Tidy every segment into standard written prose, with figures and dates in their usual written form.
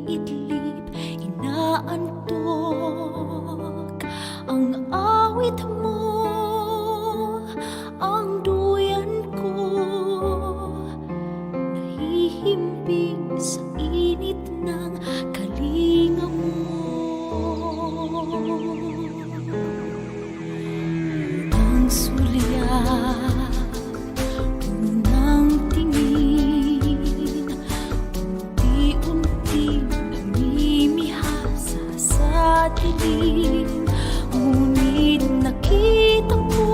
umiidlip, inaantok ang awit mo, ang duyan ko, nahihimping sa init ng kalinga mo. Ang sulyap, unang tingin, unti-unting namimihasa sa dilim. Ngunit nakita ko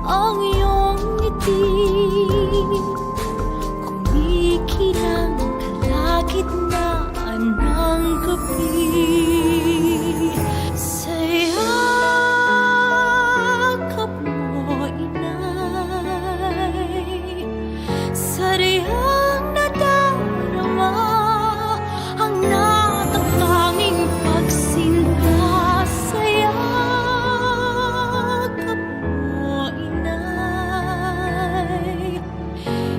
ang iyong ngiti, kumikinang kalagitnaan ng gabi. Sayakap mo, inay, sariyang nadarama ang natatanging pagsinta. Sayakap mo, inay,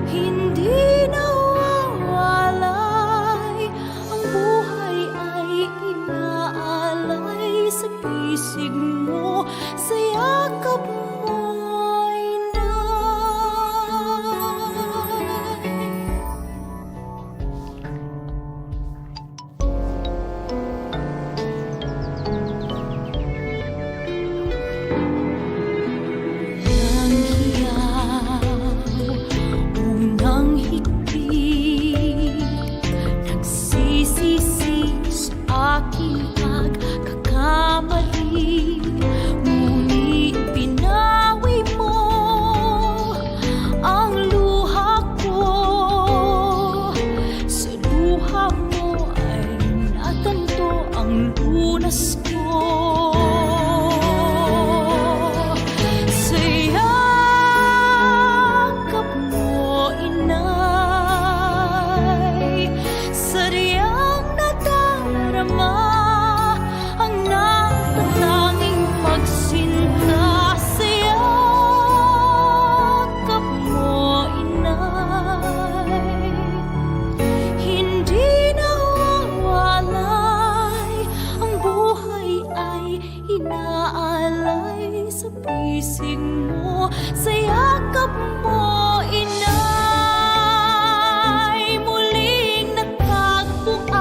hindi nawawalay, ang buhay ay inaalay sa pisig mo. Sayakap mo, inay. Unang hiyaw, unang higpit, nagsisisi sa aking pagkakamali. Ngunit pinawi mo ang luha ko, sa luha mo ay natanto ang lunas ko. Sayakap mo, inay, sariyang nadarama ang natatanging pagsinta. Sayakap mo, inay, hindi nawawalay, ang buhay ay inaalay sa pisig mo. Sayakap mo, inay, muling natagpuan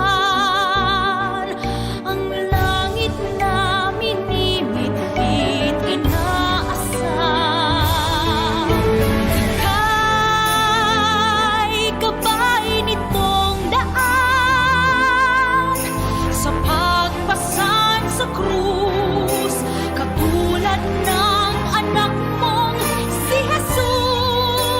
ang langit na minimit-mit, inaasam. Ika'y gabay nitong daan sa pagpasan sa krus, katulad ng anak mong si Jesus.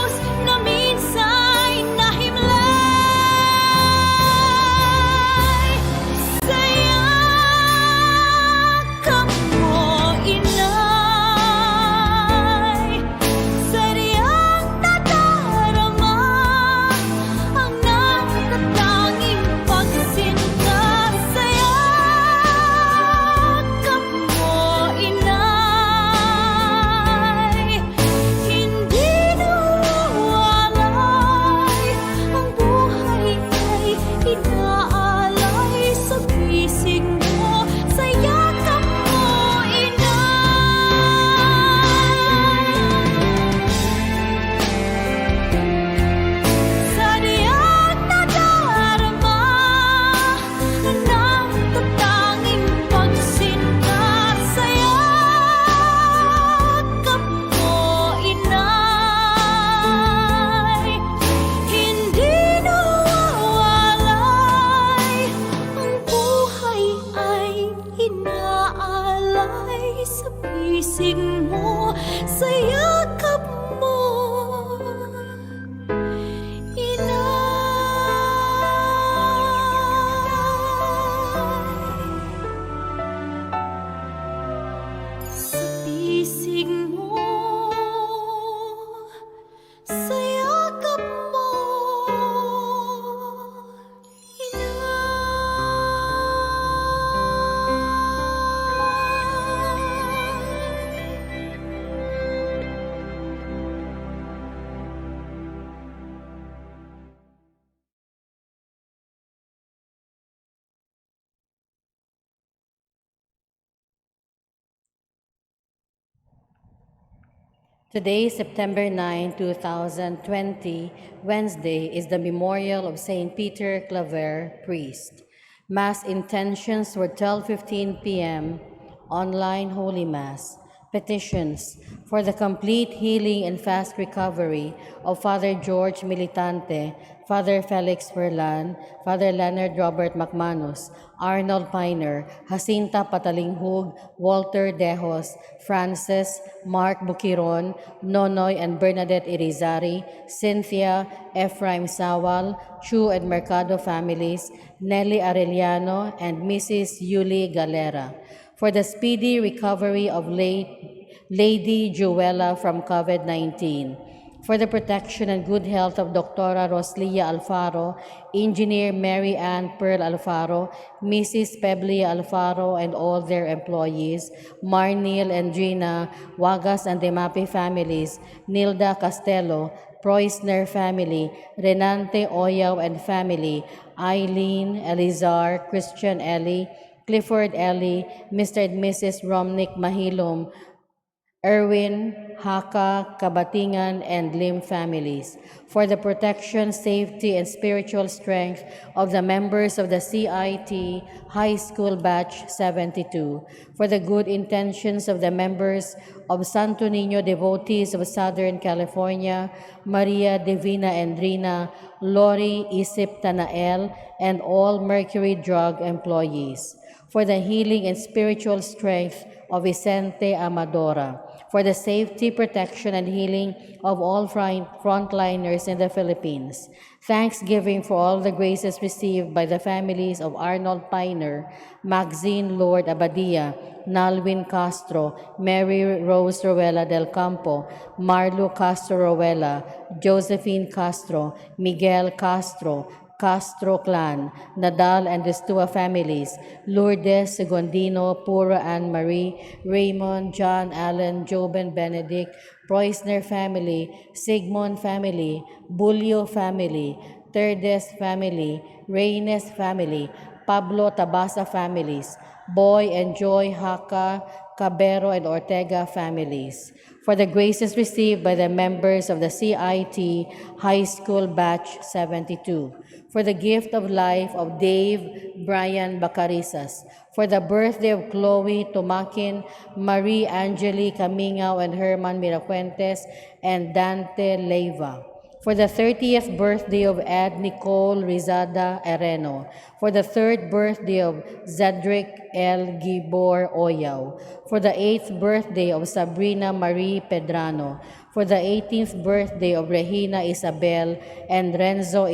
Today, September 9, 2020, Wednesday, is the memorial of Saint Peter Claver, priest. Mass intentions were 12:15 p.m. Online Holy Mass. Petitions for the complete healing and fast recovery of Father George Militante, Father Felix Verlan, Father Leonard Robert McManus, Arnold Piner, Jacinta Patalinghug, Walter Dejos, Francis, Mark Bukiron, Nonoy and Bernadette Irizarry, Cynthia, Ephraim Sawal, Chu and Mercado families, Nelly Arellano, and Mrs. Yuli Galera, for the speedy recovery of Lady Joella from COVID-19, for the protection and good health of Dr. Roslia Alfaro, Engineer Mary Ann Pearl Alfaro, Mrs. Peblia Alfaro, and all their employees, Marnil and Gina, Wagas and Demapi families, Nilda Castello, Preussner family, Renante Oyaw and family, Eileen, Elizar, Christian Ellie, Clifford Ellie, Mr. and Mrs. Romnick Mahilom, Erwin, Haka, Kabatingan, and Lim families, for the protection, safety, and spiritual strength of the members of the CIT High School Batch 72, for the good intentions of the members of Santo Niño devotees of Southern California, Maria Divina Endrina, Lori Isip Tanael, and all Mercury Drug employees, for the healing and spiritual strength of Vicente Amadora, for the safety, protection, and healing of all frontliners in the Philippines. Thanksgiving for all the graces received by the families of Arnold Piner, Maxine Lord Abadia, Nalwin Castro, Mary Rose Rowella del Campo, Marlo Castro Rowella, Josephine Castro, Miguel Castro, Castro clan, Nadal and Destua families, Lourdes, Segondino, Pura Anne Marie, Raymond, John Allen, Joben Benedict, Preussner family, Sigmund family, Bulio family, Terdes family, Reynes family, Pablo Tabasa families, Boy and Joy Haka, Cabero and Ortega families, for the graces received by the members of the CIT High School Batch 72, for the gift of life of Dave Brian Bacarisas, for the birthday of Chloe Tomakin, Marie Angeli Camingao and Herman Mirafuentes, and Dante Leiva, for the 30th birthday of Ed Nicole Rizada Areno, for the 3rd birthday of Zedric L. Gibor Oyaw, for the 8th birthday of Sabrina Marie Pedrano, for the 18th birthday of Regina Isabel and Renzo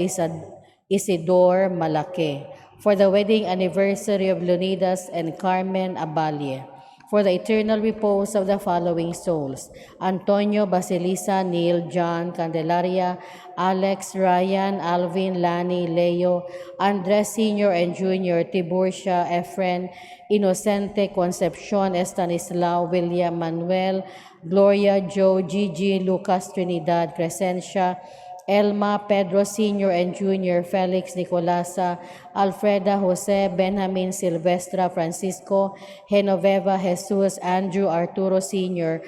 Isidore Malake, for the wedding anniversary of Leonidas and Carmen Abalie, for the eternal repose of the following souls: Antonio Basilisa, Neil, John, Candelaria, Alex, Ryan, Alvin, Lani, Leo, Andres Sr. and Jr., Tiburcia, Efren, Inocente, Concepcion, Estanislao, William, Manuel, Gloria, Joe, Gigi, Lucas, Trinidad, Crescencia, Elma, Pedro Sr. and Jr., Felix Nicolasa, Alfreda Jose, Benjamin Silvestra, Francisco, Genoveva Jesus, Andrew Arturo Sr.,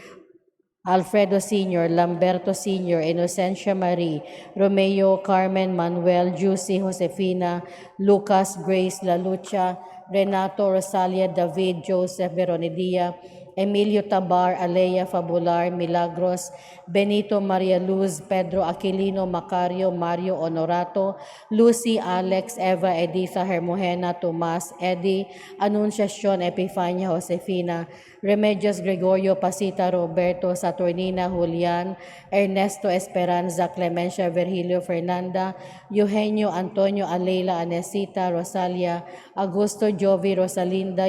Alfredo Sr., Lamberto Sr., Inocencia Marie, Romeo, Carmen, Manuel, Juicy, Josefina, Lucas, Grace, La Lucha, Renato, Rosalia, David, Joseph, Veronidia, Emilio Tabar, Alea Fabular, Milagros, Benito Maria Luz, Pedro Aquilino, Macario, Mario Honorato, Lucy, Alex, Eva, Editha, Hermogena, Tomas, Eddie, Anunciacion, Epifania, Josefina, Remedios Gregorio, Pasita, Roberto, Saturnina, Julian, Ernesto Esperanza, Clemencia, Virgilio, Fernanda, Eugenio, Antonio, Alela, Anesita, Rosalia, Augusto, Jovi, Rosalinda,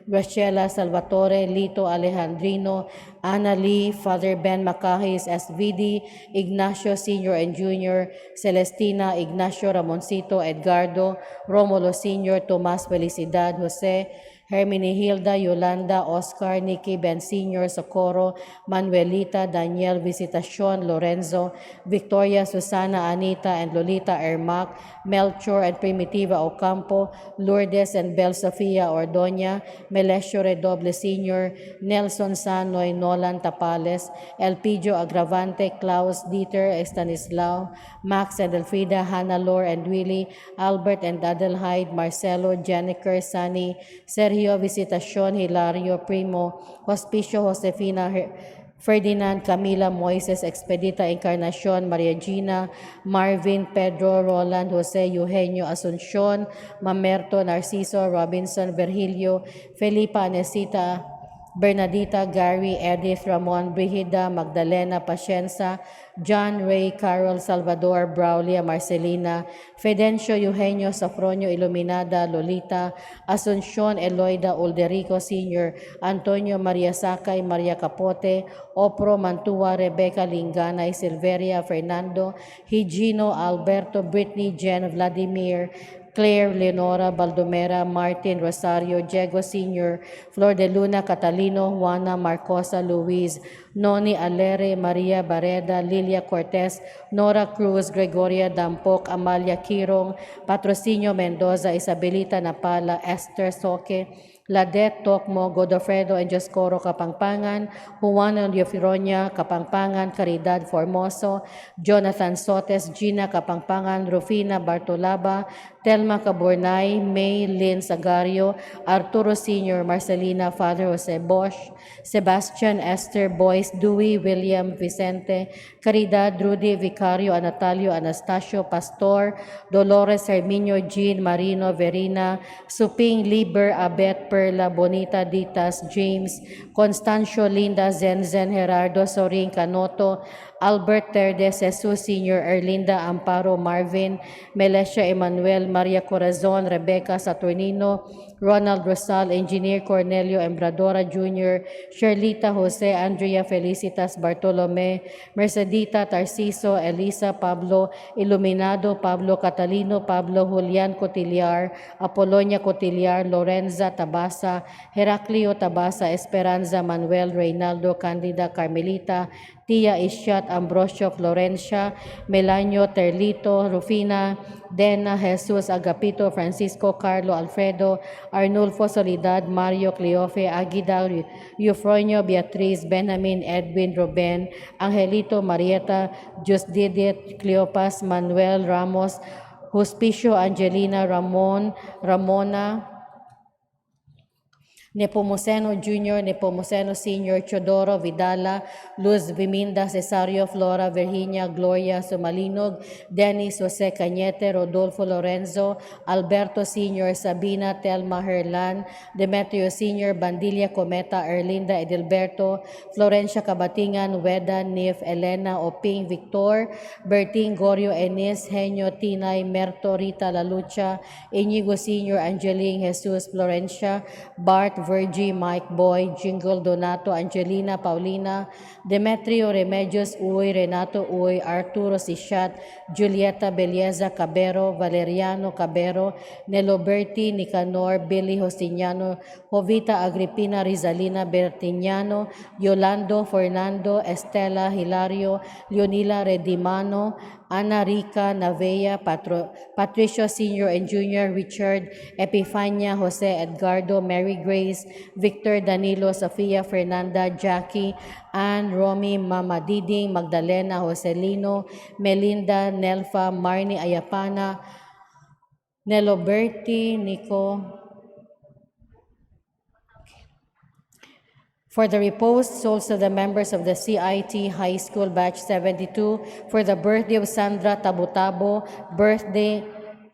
Rachela, Salvatore, Lito, Alejandrino, Anna Lee, Father Ben Macahis, SVD, Ignacio Sr. and Jr., Celestina, Ignacio Ramoncito, Edgardo, Romulo Sr., Tomas Felicidad, Jose, Hermenegilda, Yolanda, Oscar, Nikki, Ben Sr., Socorro, Manuelita, Daniel, Visitacion, Lorenzo, Victoria, Susana, Anita, and Lolita Ermac, Melchor and Primitiva Ocampo, Lourdes and Bel Sofia Ordoña, Melesio Redoble Sr., Nelson Sanoy, Nolan Tapales, Elpidio Agravante, Klaus Dieter Estanislao, Max and Elfrida, Hannah and Willie, Albert and Adelheid, Marcelo, Janiker, Sani, Sergio Visitacion, Hilario, Primo, Hospicio, Josefina, Ferdinand, Camila, Moises, Expedita, Encarnacion, Maria Gina, Marvin, Pedro, Roland, Jose, Eugenio, Asuncion, Mamerto, Narciso, Robinson, Virgilio, Felipa, Anesita, Bernadita, Gary, Edith, Ramon, Brigida, Magdalena, Pacienza, John, Ray, Carol, Salvador, Braulia, Marcelina, Fidencio, Eugenio, Safronio, Iluminada, Lolita, Asuncion, Eloida, Ulderico Sr., Antonio, Maria Sakay, Maria Capote, Opro, Mantua, Rebecca, Linganay, Silveria, Fernando, Higino, Alberto, Brittany, Jen, Vladimir, Claire, Leonora, Baldomera, Martin, Rosario, Diego Sr., Flor de Luna, Catalino, Juana, Marcosa, Luis, Noni Alere, Maria Bareda, Lilia Cortez, Nora Cruz, Gregoria Dampok, Amalia Kirong, Patrocinio Mendoza, Isabelita Napala, Esther Soque, Ladet Tokmo, Godofredo and Joscoro Kapangpangan, Juan Leofironia Kapangpangan, Caridad Formoso, Jonathan Sotes, Gina Kapangpangan, Rufina Bartolaba, Telma Caburnay, May Lynn Sagario, Arturo Sr., Marcelina, Father Jose Bosch, Sebastian, Esther, Boyce, Dewey, William, Vicente, Caridad, Rudy, Vicario, Anatalio, Anastasio, Pastor, Dolores, Herminio, Jean, Marino, Verina, Suping, Liber, Abet, Perla, Bonita, Ditas, James, Constancio, Linda, Zenzen, Gerardo, Sorin, Canoto, Albert Terdes, Jesus Sr., Erlinda, Amparo, Marvin, Melesio Emanuel, Maria Corazon, Rebecca Saturnino, Ronald Rosal, Engineer Cornelio Embradora Jr., Sherlita Jose, Andrea Felicitas Bartolome, Mercedita Tarciso, Elisa Pablo, Iluminado, Pablo Catalino, Pablo Julian Cotillar, Apolonia Cotillar, Lorenza Tabasa, Heraclio Tabasa, Esperanza Manuel, Reynaldo Candida Carmelita, Tia Ishat Ambrosio Florencia, Melanio Terlito, Rufina, Dena Jesus Agapito, Francisco Carlo Alfredo, Arnulfo Soledad, Mario Cleofe, Aguida, Eufronio Beatriz, Benjamin, Edwin, Ruben, Angelito, Marieta, Jusdidit, Cleopas, Manuel Ramos, Hospicio, Angelina, Ramon, Ramona, Nepomuceno Jr., Nepomuceno Sr., Chodoro Vidala, Luz Viminda, Cesario Flora, Virginia, Gloria Sumalinog, Dennis Jose Cañete, Rodolfo Lorenzo, Alberto Sr., Sabina Telma Herlan, Demetrio Sr., Bandilla Cometa, Erlinda Edilberto, Florencia Cabatingan, Weda, Nif, Elena, Oping, Victor, Berting, Gorio, Enis, Henyo, Tinay, Merto, Rita Lalucha, Inigo Sr., Angeline, Jesus, Florencia, Bart, Virgie, Mike Boy, Jingle, Donato, Angelina, Paulina, Demetrio Remedios Uy, Renato Uy, Arturo Sichat, Julieta Belleza Cabero, Valeriano Cabero, Neloberti, Nicanor, Billy Justiniano, Jovita Agripina Rizalina Bertignano, Yolando Fernando, Estela Hilario, Leonila Redimano, Ana Rica Navea, Patricio Sr. and Jr., Richard, Epifania, Jose Edgardo, Mary Grace, Victor Danilo, Sofia Fernanda, Jackie, Ann, Romy, Mama Diding, Magdalena, Joselino, Melinda, Nelfa, Marnie Ayapana, Neloberti, Nico. For the reposed souls of the members of the CIT High School Batch 72, for the birthday of Sandra Tabutabo, birthday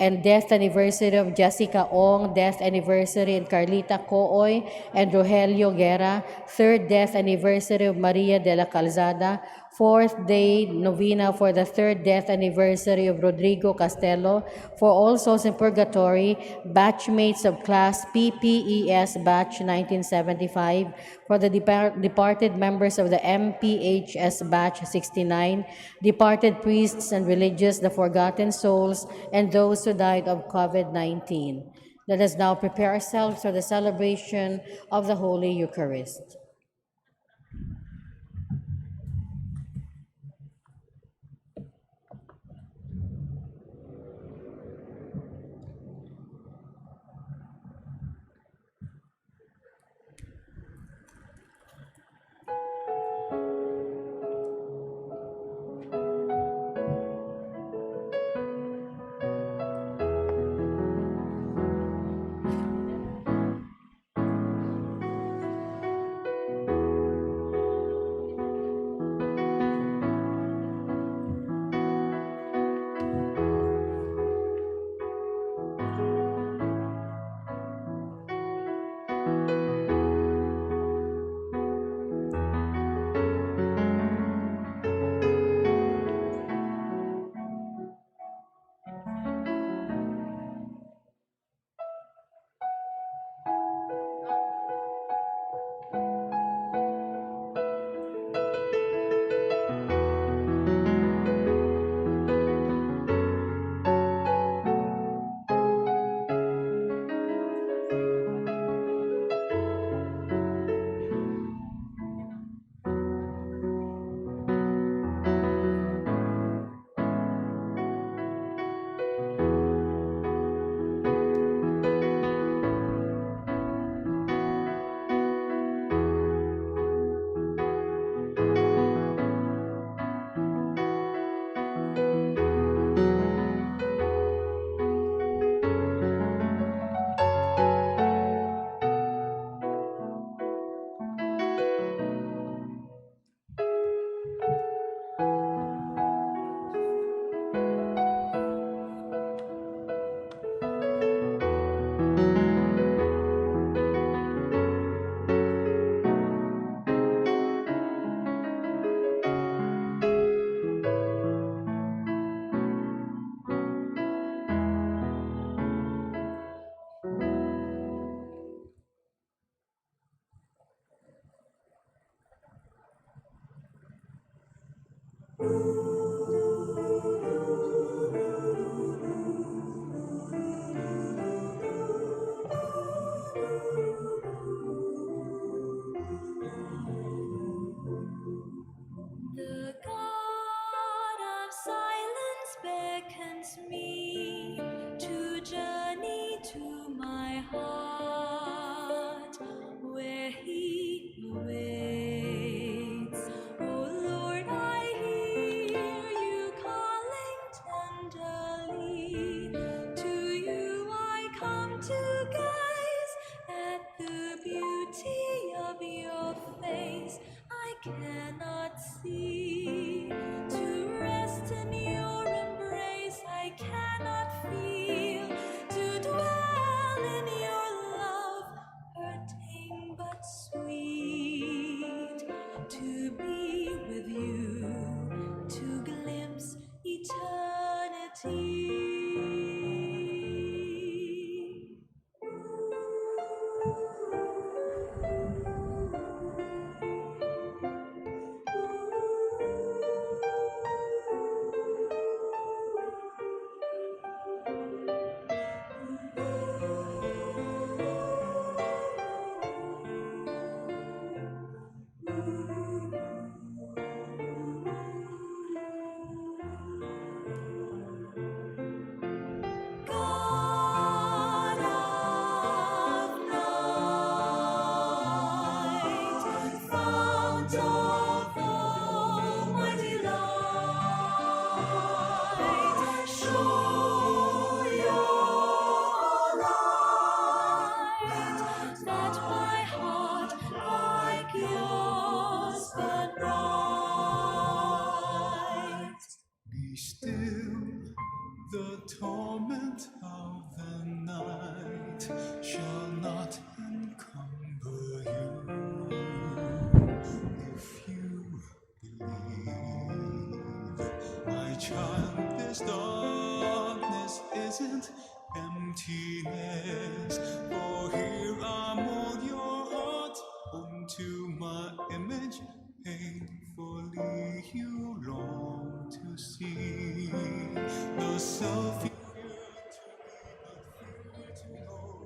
and death anniversary of Jessica Ong, death anniversary of Carlita Cooy and Rogelio Guerra, third death anniversary of Maria de la Calzada, fourth day novena for the third death anniversary of Rodrigo Castelo, for all souls in purgatory, batchmates of class PPES batch 1975, for the departed members of the MPHS batch 69, departed priests and religious, the forgotten souls, and those who died of COVID-19. Let us now prepare ourselves for the celebration of the Holy Eucharist. The God of silence beckons me to journey to my heart, where He awaits. Oh Lord, I hear you calling tenderly. To you I come to gaze at the beauty of your face. I cannot see, to rest in your embrace. I cannot feel, to dwell in your love, hurting but sweet. To be with you, to glimpse eternity. God of night, fount of all my delight, show your light, that my heart like yours burn bright. Be still, the torment of the night shall not encumber you. If you believe, my child, this darkness isn't emptiness. For here I mold your heart unto my image. Painfully you long to see the self you fear to be, but fear to know.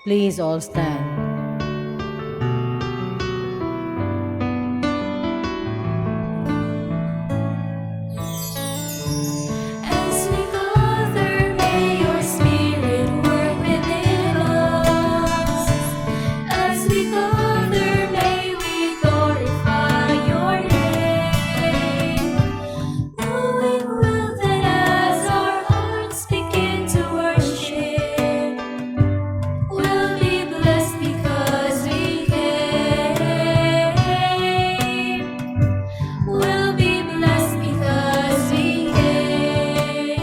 Please all stand. As we gather, may your spirit work within us. As we gather, may we glorify your name. Knowing well that as our hearts begin to worship, we'll be blessed because we came. We'll be blessed because we came.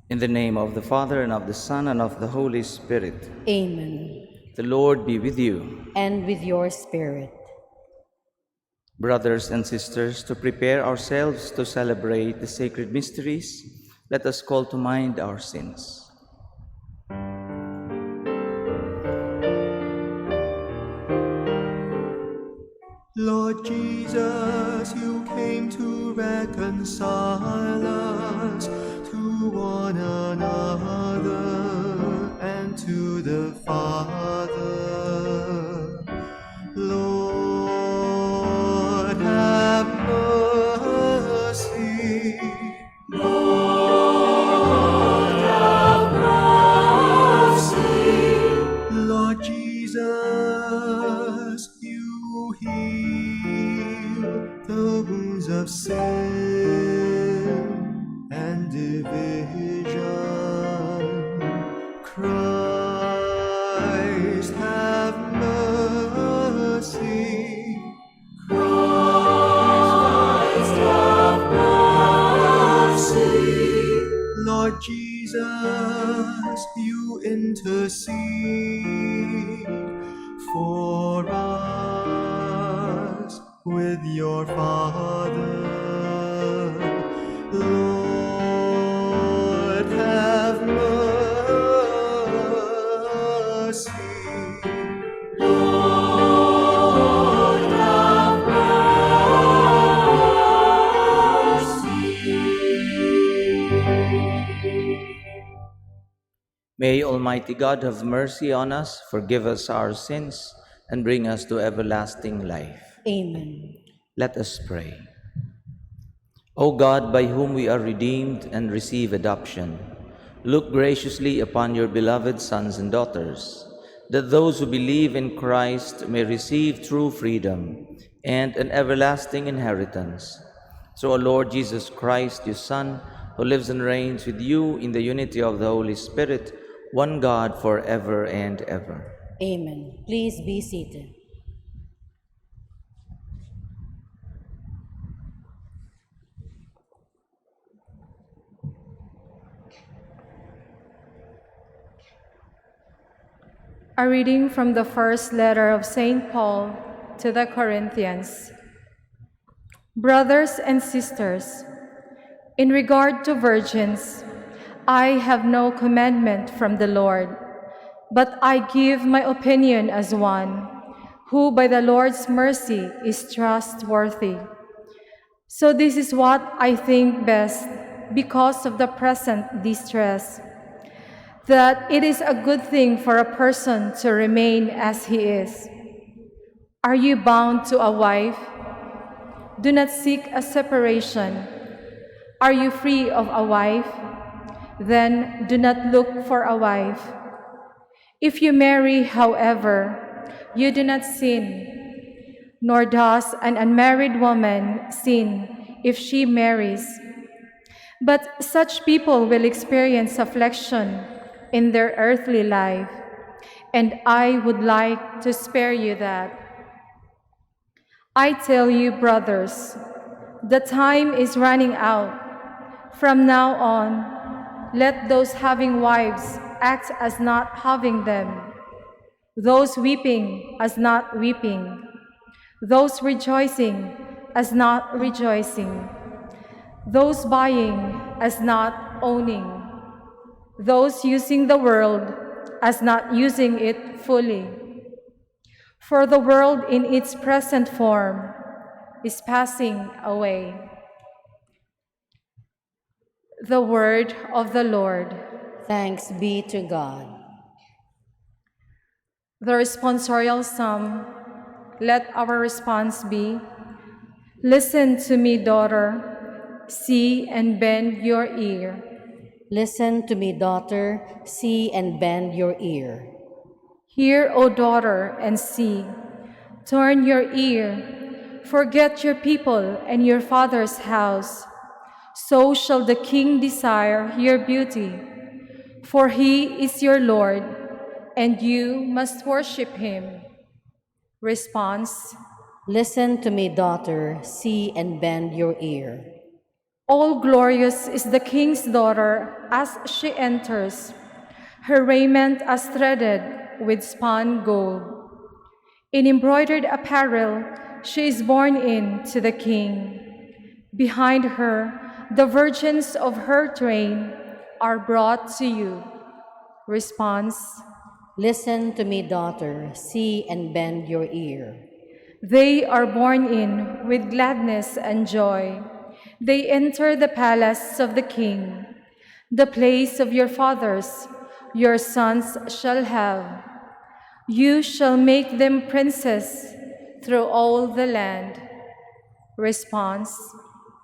In the name of the Father, and of the Son, and of the Holy Spirit. Amen. The Lord be with you. And with your spirit. Brothers and sisters, to prepare ourselves to celebrate the sacred mysteries, let us call to mind our sins. Lord Jesus, you came to reconcile us to one another and to the Father. Lord, have mercy. Lord, have mercy. Lord Jesus, you heal the wounds of sin and division. Christ, have mercy. Christ, have mercy. Lord Jesus, you intercede for us with your Father. Lord, have mercy. Lord, have mercy. May Almighty God have mercy on us, forgive us our sins, and bring us to everlasting life. Amen. Let us pray. O God, by whom we are redeemed and receive adoption, look graciously upon your beloved sons and daughters, that those who believe in Christ may receive true freedom and an everlasting inheritance. Through our Lord Jesus Christ, your Son, who lives and reigns with you in the unity of the Holy Spirit, one God forever and ever. Amen. Please be seated. A reading from the first letter of St. Paul to the Corinthians. Brothers and sisters, in regard to virgins, I have no commandment from the Lord, but I give my opinion as one who by the Lord's mercy is trustworthy. So this is what I think best because of the present distress, that it is a good thing for a person to remain as he is. Are you bound to a wife? Do not seek a separation. Are you free of a wife? Then do not look for a wife. If you marry, however, you do not sin, nor does an unmarried woman sin if she marries. But such people will experience affliction in their earthly life, and I would like to spare you that. I tell you, brothers, the time is running out. From now on, let those having wives act as not having them, those weeping as not weeping, those rejoicing as not rejoicing, those buying as not owning, those using the world as not using it fully. For the world in its present form is passing away. The word of the Lord. Thanks be to God. The responsorial psalm. Let our response be, listen to me, daughter. See and bend your ear. Listen to me, daughter. See and bend your ear. Hear, O daughter, and see. Turn your ear. Forget your people and your father's house. So shall the king desire your beauty. For he is your Lord, and you must worship him. Response. Listen to me, daughter. See and bend your ear. All glorious is the king's daughter as she enters, her raiment as threaded with spun gold. In embroidered apparel, she is borne in to the king. Behind her, the virgins of her train are brought to you. Response. Listen to me, daughter. See and bend your ear. They are borne in with gladness and joy. They enter the palace of the king. The place of your fathers, your sons shall have. You shall make them princes through all the land. Response.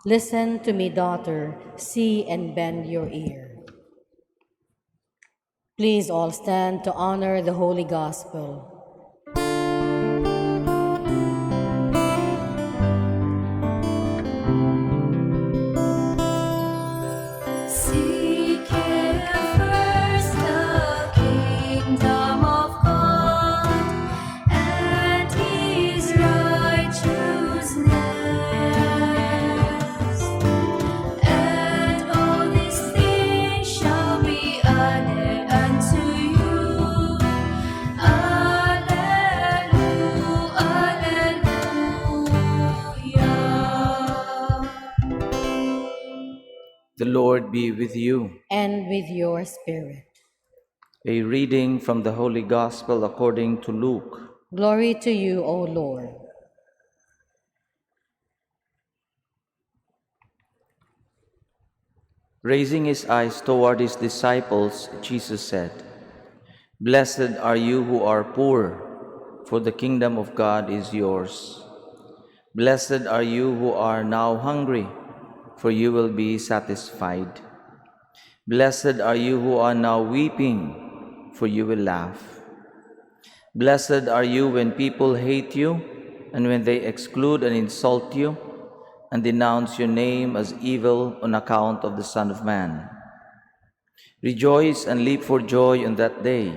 Listen to me, daughter. See and bend your ear. Please all stand to honor the Holy Gospel. Seek ye first the kingdom of God and his righteousness, and all these things shall be added unto you. Alleluia. The Lord be with you. And with your spirit. A reading from the Holy Gospel according to Luke. Glory to you, O Lord. Raising his eyes toward his disciples, Jesus said, "Blessed are you who are poor, for the kingdom of God is yours. Blessed are you who are now hungry, for you will be satisfied. Blessed are you who are now weeping, for you will laugh. Blessed are you when people hate you, and when they exclude and insult you, and denounce your name as evil on account of the Son of Man. Rejoice and leap for joy on that day.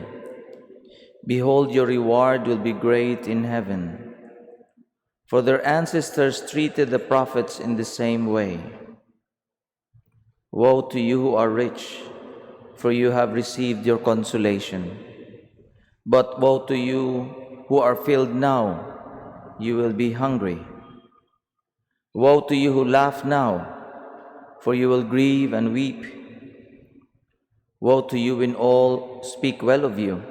Behold, your reward will be great in heaven. For their ancestors treated the prophets in the same way. Woe to you who are rich, for you have received your consolation. But woe to you who are filled now, you will be hungry. Woe to you who laugh now, for you will grieve and weep. Woe to you when all speak well of you,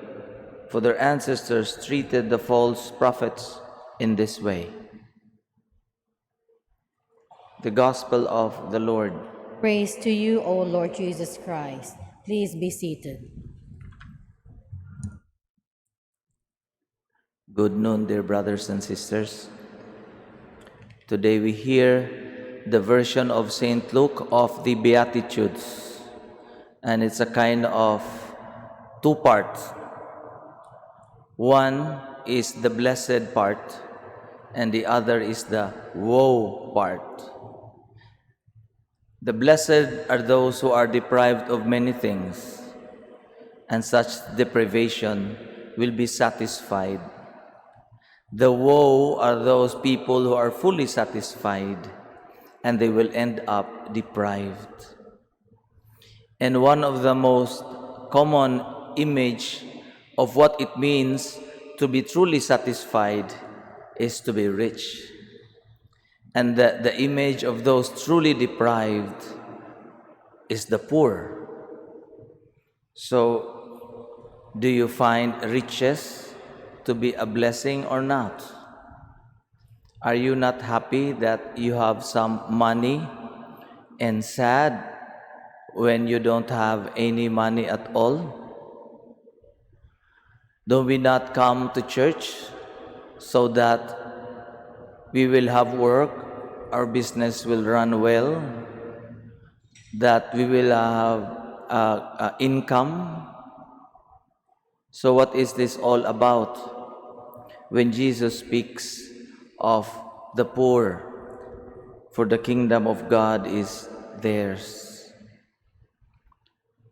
for their ancestors treated the false prophets in this way." The Gospel of the Lord. Praise to you, O Lord Jesus Christ. Please be seated. Good noon, dear brothers and sisters. Today we hear the version of St. Luke of the Beatitudes, and it's a kind of two parts. One is the blessed part, and the other is the woe part. The blessed are those who are deprived of many things, and such deprivation will be satisfied. The woe are those people who are fully satisfied, and they will end up deprived. And one of the most common image of what it means to be truly satisfied is to be rich. And the image of those truly deprived is the poor. So, do you find riches to be a blessing or not? Are you not happy that you have some money and sad when you don't have any money at all? Do we not come to church so that we will have work, our business will run well, that we will have income? So what is this all about when Jesus speaks of the poor? For the kingdom of God is theirs.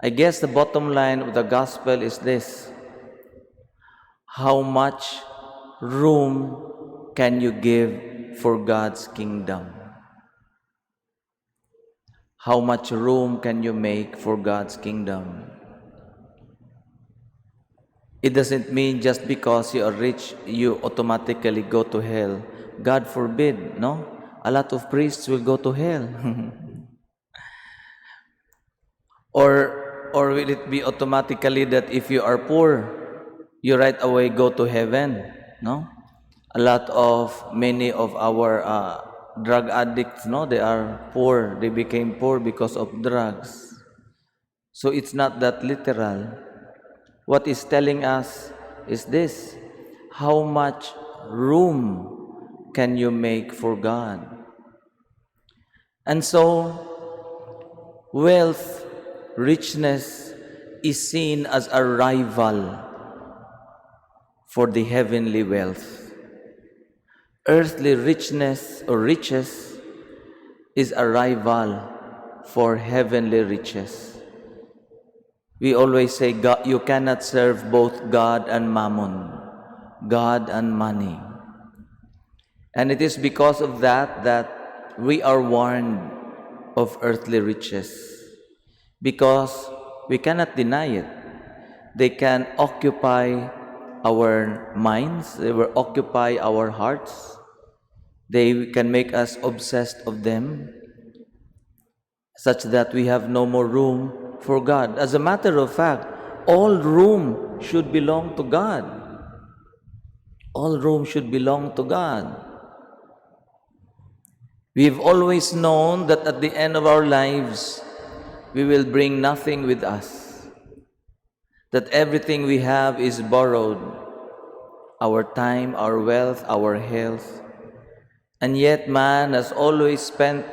I guess the bottom line of the gospel is this: how much room can you give for God's kingdom? How much room can you make for God's kingdom? It doesn't mean just because you are rich, you automatically go to hell. God forbid, no? A lot of priests will go to hell. Or will it be automatically that if you are poor, you right away go to heaven? No? Many of our drug addicts, no, they are poor. They became poor because of drugs. So it's not that literal. What is telling us is this: how much room can you make for God? And so, wealth, richness is seen as a rival for the heavenly wealth. Earthly richness or riches is a rival for heavenly riches. We always say, God, you cannot serve both God and mammon, God and money. And it is because of that that we are warned of earthly riches, because we cannot deny it. They can occupy our minds, they will occupy our hearts, they can make us obsessed of them, such that we have no more room for God. As a matter of fact, all room should belong to God. All room should belong to God. We've always known that at the end of our lives, we will bring nothing with us. That everything we have is borrowed. Our time, our wealth, our health. And yet man has always spent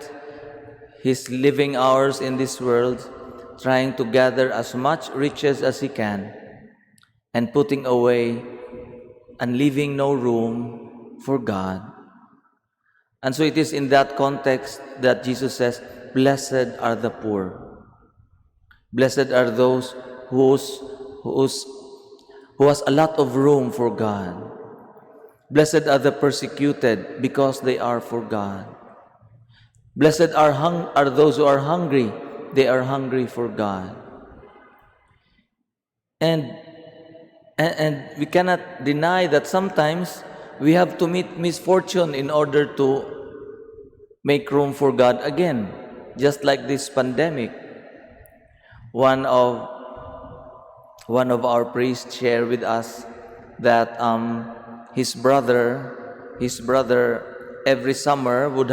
his living hours in this world trying to gather as much riches as he can and putting away and leaving no room for God. And so it is in that context that Jesus says, blessed are the poor. Blessed are those who has a lot of room for God. Blessed are the persecuted because they are for God. Blessed are those who are hungry. They are hungry for God. And we cannot deny that sometimes we have to meet misfortune in order to make room for God again. Just like this pandemic. One of our priests shared with us that his brother every summer would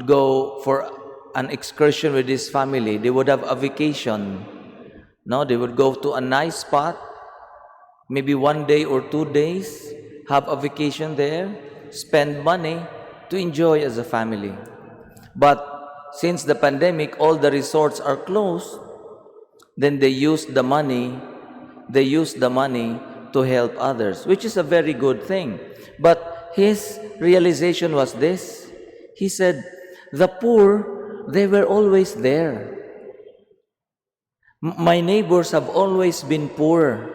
go for an excursion with his family. They would have a vacation. No, they would go to a nice spot, maybe 1 day or 2 days, have a vacation there, spend money to enjoy as a family. But since the pandemic, all the resorts are closed, then they use the money to help others, which is a very good thing. But his realization was this. He said, the poor, they were always there. My neighbors have always been poor,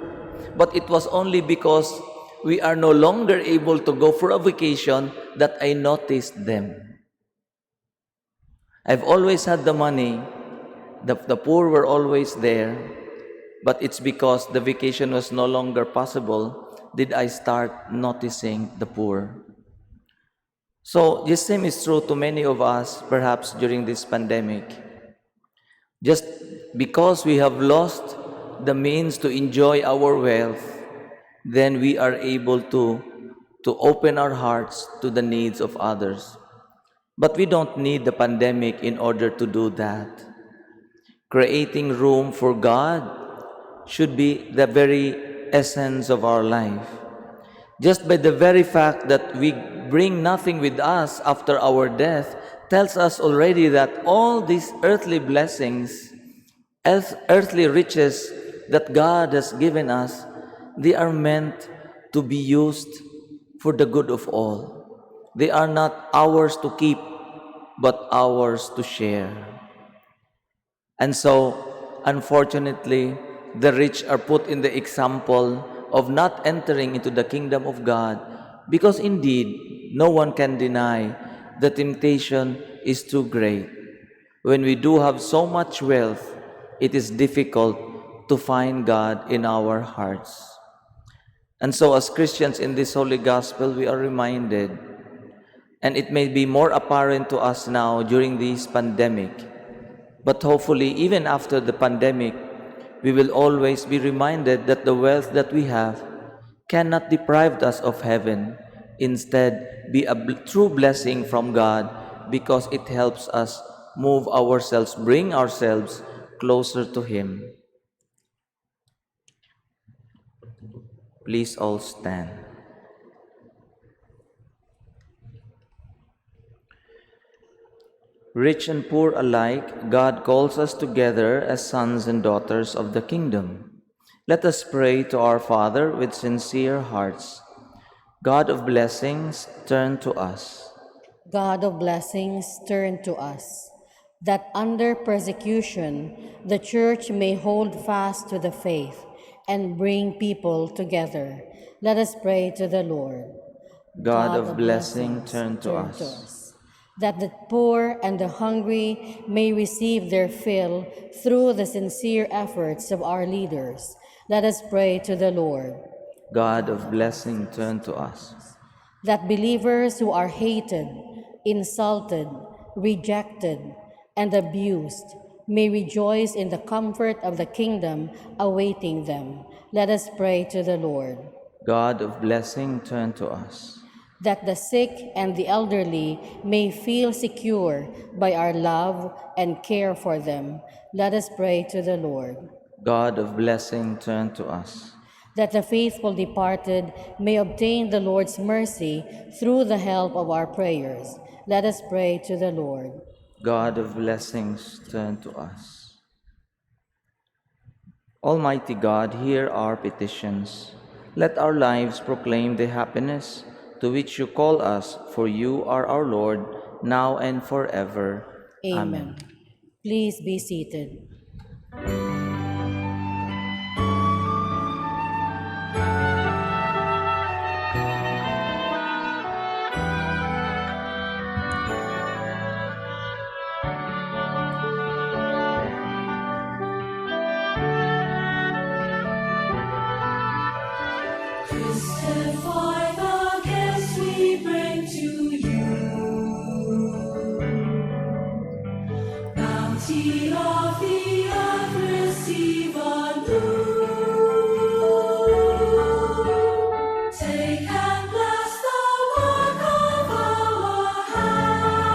but it was only because we are no longer able to go for a vacation that I noticed them. I've always had the money, the poor were always there, but it's because the vacation was no longer possible did I start noticing the poor. So the same is true to many of us, perhaps during this pandemic. Just because we have lost the means to enjoy our wealth, then we are able to open our hearts to the needs of others. But we don't need the pandemic in order to do that. Creating room for God should be the very essence of our life. Just by the very fact that we bring nothing with us after our death tells us already that all these earthly blessings, earthly riches that God has given us, they are meant to be used for the good of all. They are not ours to keep, but ours to share. And so, unfortunately, the rich are put in the example of not entering into the kingdom of God because indeed, no one can deny the temptation is too great. When we do have so much wealth, it is difficult to find God in our hearts. And so, as Christians in this Holy Gospel, we are reminded, and it may be more apparent to us now during this pandemic, but hopefully, even after the pandemic, we will always be reminded that the wealth that we have cannot deprive us of heaven. Instead, be a true blessing from God because it helps us move ourselves, bring ourselves closer to Him. Please all stand. Rich and poor alike, God calls us together as sons and daughters of the kingdom. Let us pray to our Father with sincere hearts. God of blessings, turn to us. God of blessings, turn to us, that under persecution the Church may hold fast to the faith and bring people together. Let us pray to the Lord. God of blessing, turn to us. That the poor and the hungry may receive their fill through the sincere efforts of our leaders. Let us pray to the Lord. God of blessing, turn to us. That believers who are hated, insulted, rejected, and abused may rejoice in the comfort of the kingdom awaiting them. Let us pray to the Lord. God of blessing, turn to us. That the sick and the elderly may feel secure by our love and care for them. Let us pray to the Lord. God of blessing, turn to us. That the faithful departed may obtain the Lord's mercy through the help of our prayers. Let us pray to the Lord. God of blessings, turn to us. Almighty God, hear our petitions. Let our lives proclaim the happiness to which you call us, for you are our Lord, now and forever. Amen. Please be seated. Justify the gifts we bring to you. Bounty of the earth, receive anew. Take and bless the work of our hands.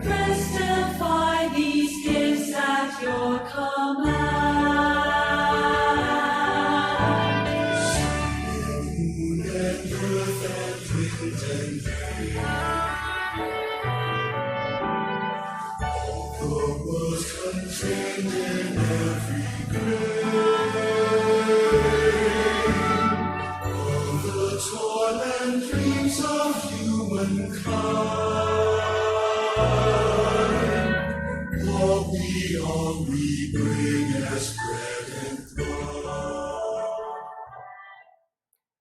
Christify these gifts at your command. The toil and dreams of humankind, what we hungry bring as bread and wine.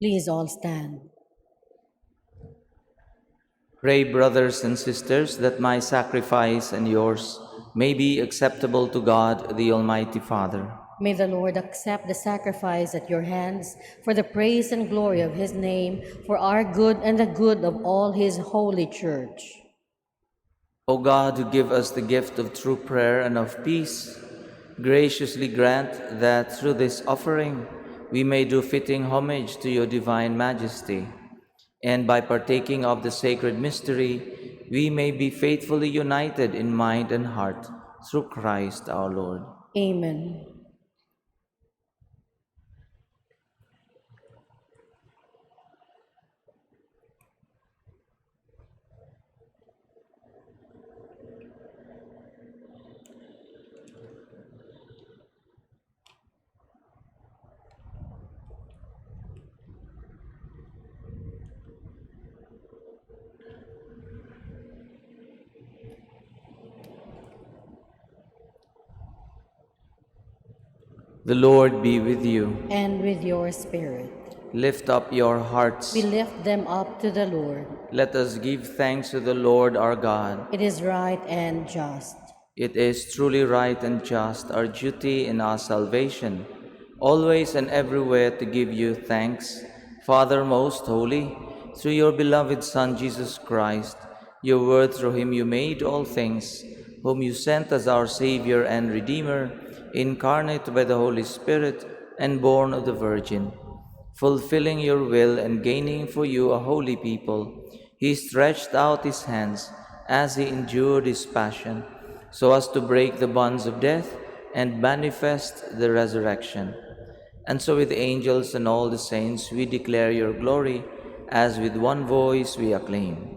Please all stand. Pray, brothers and sisters, that my sacrifice and yours may be acceptable to God, the Almighty Father. May the Lord accept the sacrifice at your hands for the praise and glory of his name, for our good and the good of all his holy church. O God, who give us the gift of true prayer and of peace, graciously grant that through this offering we may do fitting homage to your divine majesty, and by partaking of the sacred mystery, we may be faithfully united in mind and heart through Christ our Lord. Amen. The Lord be with you. And with your spirit. Lift up your hearts. We lift them up to the Lord. Let us give thanks to the Lord our God. It is right and just. It is truly right and just, our duty and our salvation, always and everywhere to give you thanks, Father most holy, through your beloved Son Jesus Christ, your word through him you made all things, whom you sent as our Savior and Redeemer, incarnate by the Holy Spirit and born of the Virgin. Fulfilling your will and gaining for you a holy people, he stretched out his hands as he endured his passion, so as to break the bonds of death and manifest the resurrection. And so with the angels and all the saints we declare your glory, as with one voice we acclaim.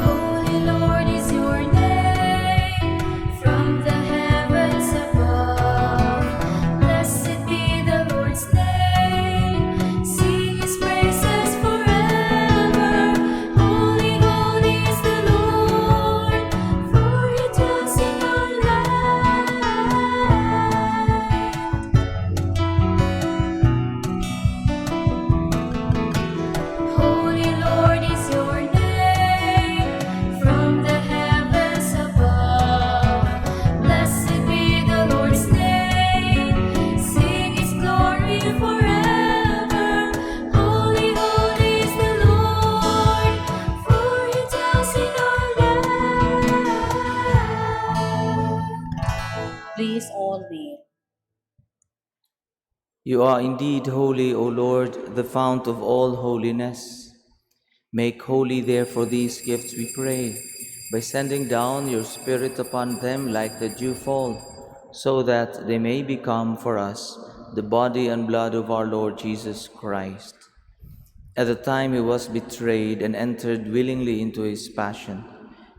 Holy Lord is your name, from the heavens above. Blessed be the Lord's name, sing his praises forever. Holy, holy is the Lord, for he dwells in our land. Holy Lord is your name, from the heavens above. Blessed be the Lord's name, sing his glory forever. Holy, holy is the Lord, for he dwells in our land. Please all kneel. You are indeed holy, O Lord, the fount of all holiness. Make holy therefore these gifts, we pray, by sending down your Spirit upon them like the dewfall, so that they may become for us the body and blood of our Lord Jesus Christ. At the time he was betrayed and entered willingly into his passion,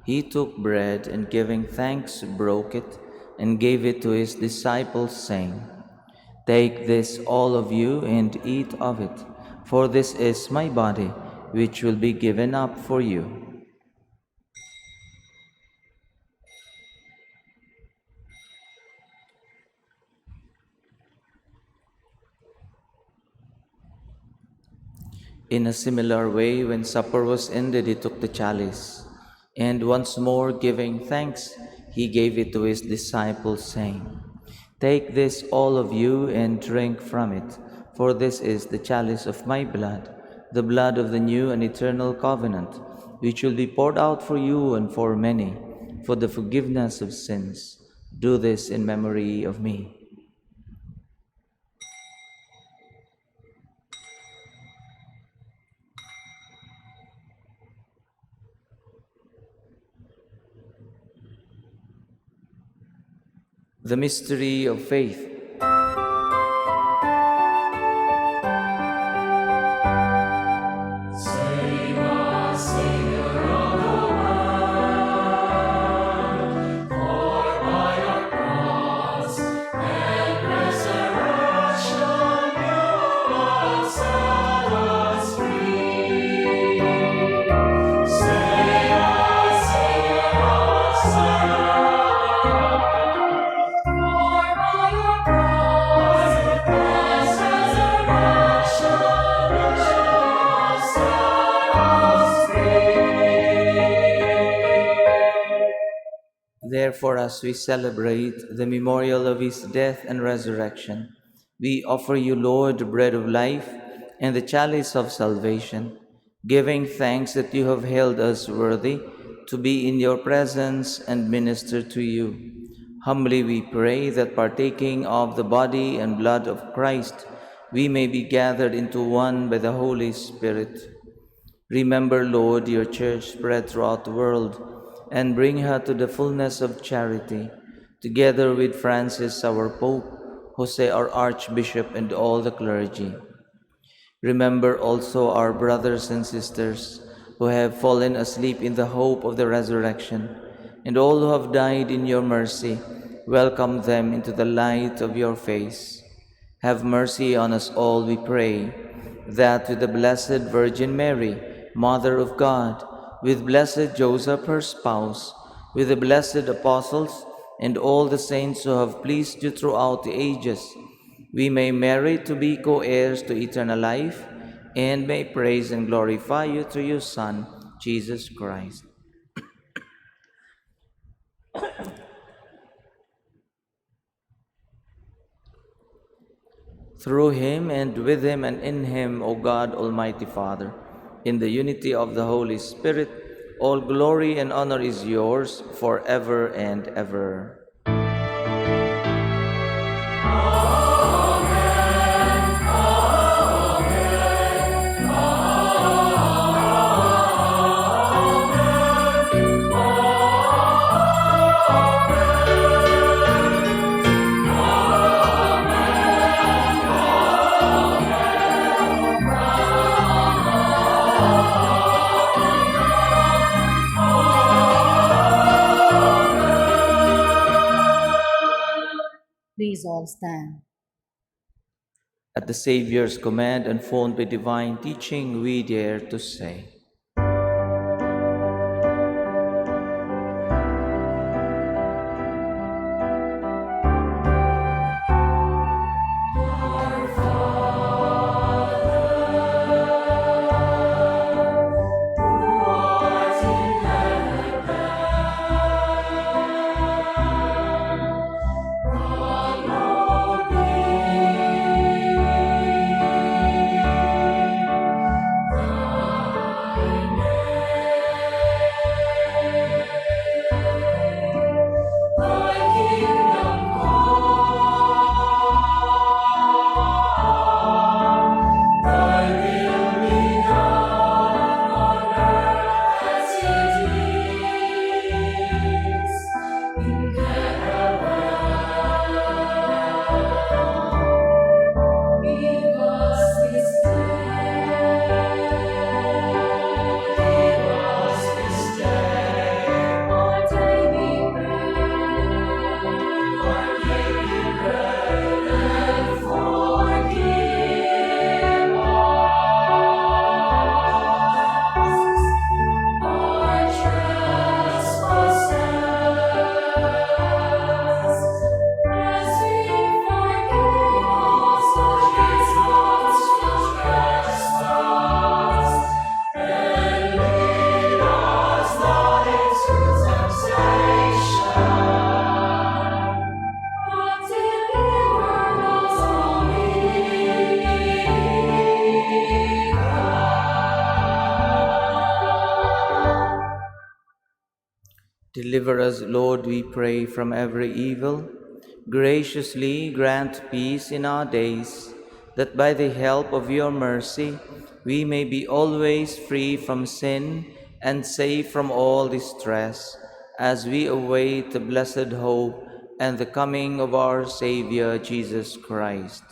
he took bread and giving thanks broke it and gave it to his disciples, saying, "Take this, all of you, and eat of it, for this is my body, which will be given up for you." In a similar way, when supper was ended, he took the chalice, and once more giving thanks, he gave it to his disciples, saying, "Take this, all of you, and drink from it, for this is the chalice of my blood, the blood of the new and eternal covenant, which will be poured out for you and for many, for the forgiveness of sins. Do this in memory of me." The mystery of faith. Therefore, as we celebrate the memorial of his death and resurrection, we offer you, Lord, the bread of life and the chalice of salvation, giving thanks that you have held us worthy to be in your presence and minister to you. Humbly we pray that partaking of the body and blood of Christ, we may be gathered into one by the Holy Spirit. Remember, Lord, your church spread throughout the world, and bring her to the fullness of charity, together with Francis, our Pope, Jose, our Archbishop, and all the clergy. Remember also our brothers and sisters who have fallen asleep in the hope of the resurrection, and all who have died in your mercy. Welcome them into the light of your face. Have mercy on us all, we pray, that with the Blessed Virgin Mary, Mother of God, with blessed Joseph, her spouse, with the blessed apostles, and all the saints who have pleased you throughout the ages, we may merit to be co-heirs to eternal life, and may praise and glorify you through your Son, Jesus Christ. Through him, and with him, and in him, O God, Almighty Father, in the unity of the Holy Spirit, all glory and honor is yours forever and ever. Please all stand. At the Savior's command and formed by divine teaching, we dare to say, deliver us, Lord, we pray, from every evil. Graciously grant peace in our days, that by the help of your mercy we may be always free from sin and safe from all distress, as we await the blessed hope and the coming of our Savior, Jesus Christ.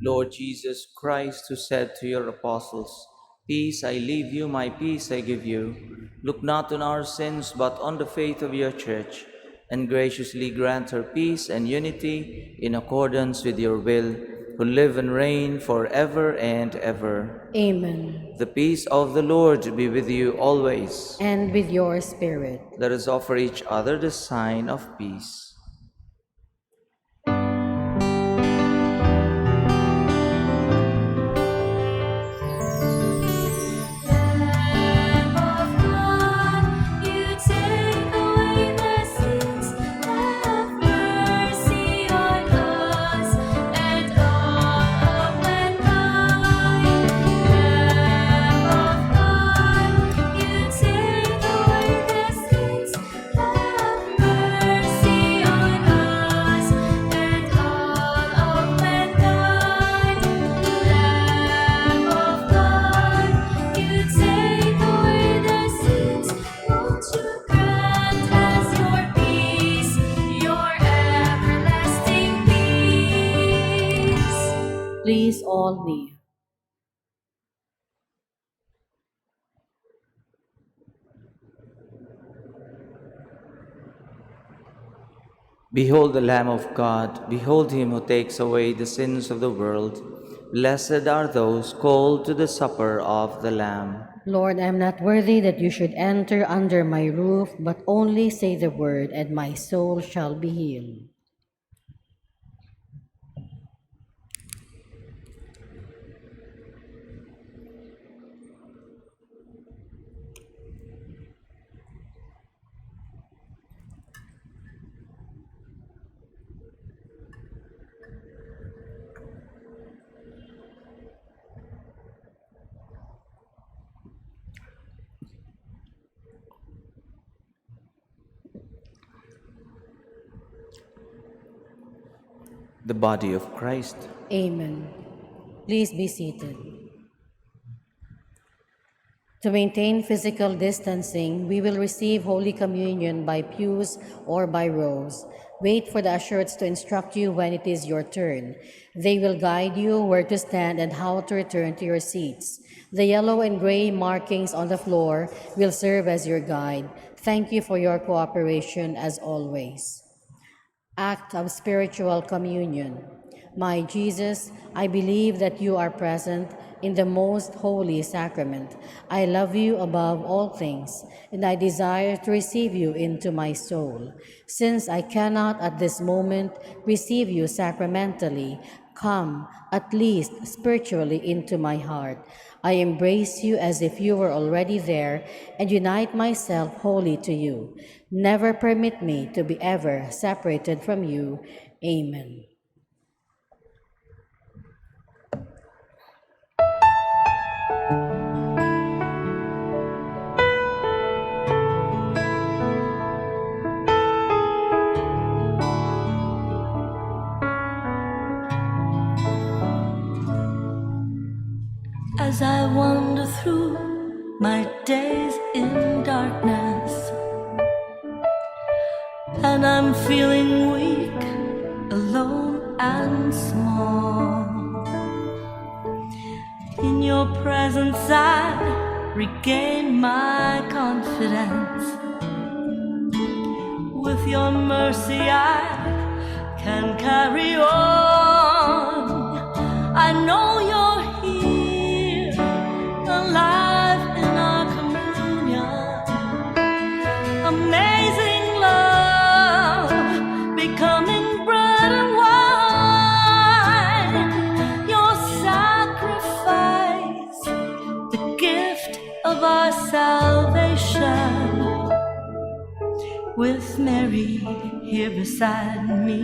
Lord Jesus Christ, who said to your apostles, "Peace I leave you, my peace I give you," look not on our sins, but on the faith of your church, and graciously grant her peace and unity in accordance with your will, who live and reign forever and ever. Amen. The peace of the Lord be with you always. And with your spirit. Let us offer each other the sign of peace. all kneel. Behold the Lamb of God, behold him who takes away the sins of the world. Blessed are those called to the supper of the Lamb. Lord, I am not worthy that you should enter under my roof, but only say the word, and my soul shall be healed. The body of Christ. Amen. Please be seated. To maintain physical distancing, we will receive Holy Communion by pews or by rows. Wait for the ushers to instruct you when it is your turn. They will guide you where to stand and how to return to your seats. The yellow and gray markings on the floor will serve as your guide. Thank you for your cooperation as always. Act of spiritual communion. My Jesus, I believe that you are present in the most holy sacrament. I love you above all things, and I desire to receive you into my soul. Since I cannot at this moment receive you sacramentally, come, at least spiritually, into my heart. I embrace you as if you were already there and unite myself wholly to you. Never permit me to be ever separated from you. Amen. As I wander through my days in darkness, and I'm feeling weak, alone and small, in your presence I regain my confidence. With your mercy I can carry on. I know you're here, alive in our communion. Amazing love, becoming bread and wine. Your sacrifice, the gift of our salvation. With Mary here beside me,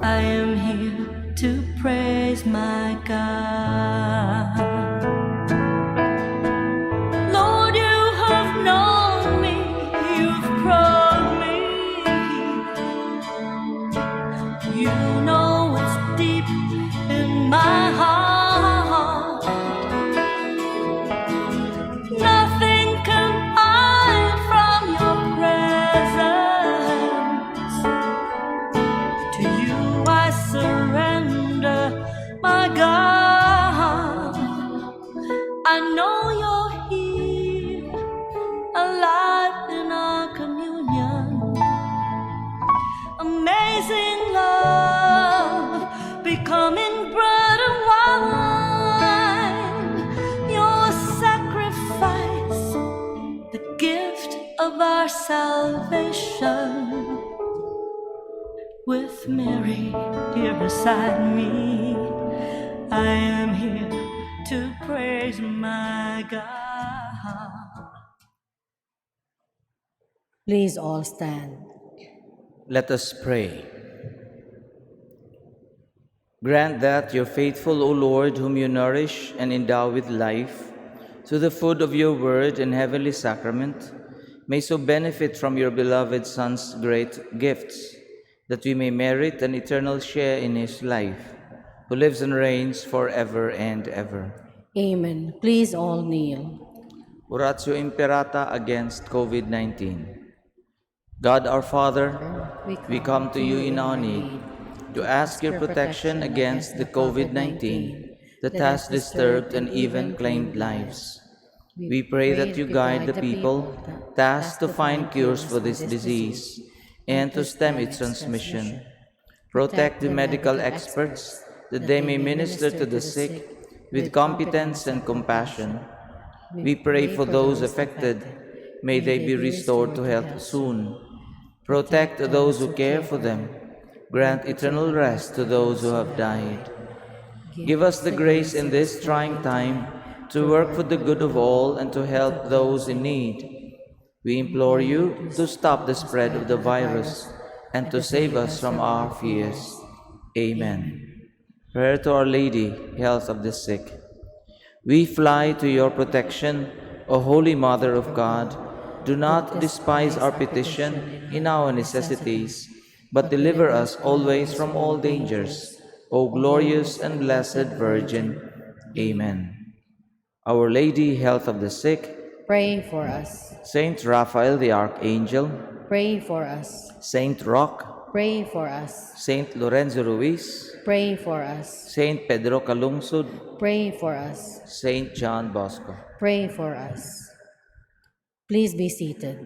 I am here to praise my God. Lord, you have known me, you've probed me. You know what's deep in my heart. Nothing can hide from your presence. To you I surrender, my God. I know you're here, alive in our communion. Amazing love, becoming bread and wine. Your sacrifice, the gift of our salvation. With Mary here beside me, I am here to praise my God. Please all stand. Let us pray. Grant that your faithful, O Lord, whom you nourish and endow with life, through the food of your word and heavenly sacrament, may so benefit from your beloved Son's great gifts, that we may merit an eternal share in his life, who lives and reigns forever and ever. Amen. Please all kneel. Oratio Imperata against COVID-19. God our Father, we come to you in our need. to ask your protection against the COVID-19 that has disturbed and even claimed lives. We pray that you guide the people tasked to find cures for this disease and to stem its transmission. Protect the medical experts that they may minister to the sick with competence and compassion. We pray for those affected. May they be restored to health soon. Protect those who care for them. Grant eternal rest to those who have died. Give us the grace in this trying time to work for the good of all and to help those in need. We implore you to stop the spread of the virus and to save us from our fears. Amen. Prayer to Our Lady, health of the sick. We fly to your protection, O Holy Mother of God. Do not despise our petition in our necessities, but deliver us always from all dangers, O glorious and blessed Virgin. Amen. Our Lady, health of the sick. Pray for us. Saint Raphael the Archangel. Pray for us. Saint Roch. Pray for us. Saint Lorenzo Ruiz. Pray for us. Saint Pedro Calungsod. Pray for us. Saint John Bosco. Pray for us. Please be seated.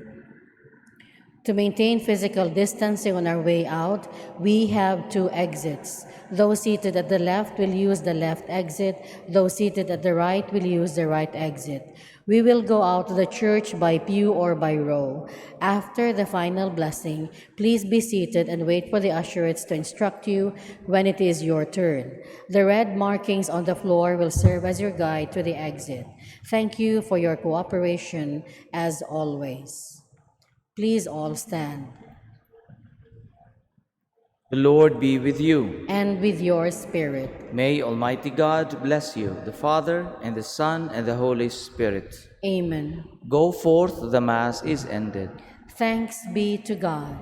To maintain physical distancing on our way out, we have 2 exits. Those seated at the left will use the left exit. Those seated at the right will use the right exit. We will go out to the church by pew or by row. After the final blessing, please be seated and wait for the usherates to instruct you when it is your turn. The red markings on the floor will serve as your guide to the exit. Thank you for your cooperation as always. Please all stand. The Lord be with you. And with your spirit. May Almighty God bless you, the Father, and the Son, and the Holy Spirit. Amen. Go forth, the Mass is ended. Thanks be to God.